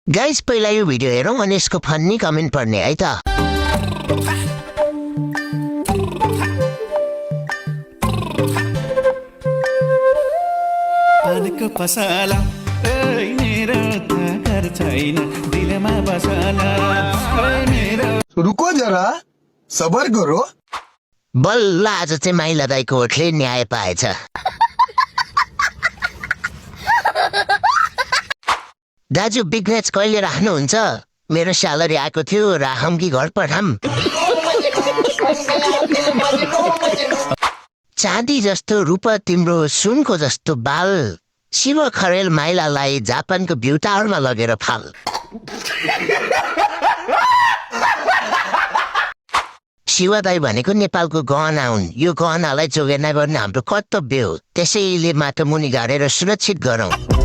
Guys पहिला यो video हेरौँ अनि यसको फन्नी कमेन्ट पढ्ने है त। पानको पसाला मेरो घर छैन दिलमा बसाला मेरो। रुको जरा सबर करो। बल्ल आज चाहिँ माइला दाइको होठले न्याय पाएछ। दाजु बिग म्याच कहिले राख्नुहुन्छ? मेरो स्यालेरी आएको थियो, राखम कि घर पठाम? चाँदी जस्तो रूप तिम्रो सुनको जस्तो बाल, शिव खरेल माइलालाई जापानको भ्यू टावरमा लगेर फाल। शिव दाई भनेको नेपालको गहना हुन्। यो गहनालाई जोगाना गर्ने हाम्रो कर्तव्य हो, त्यसैले माटो मुनि गाडेर सुरक्षित गरौँ।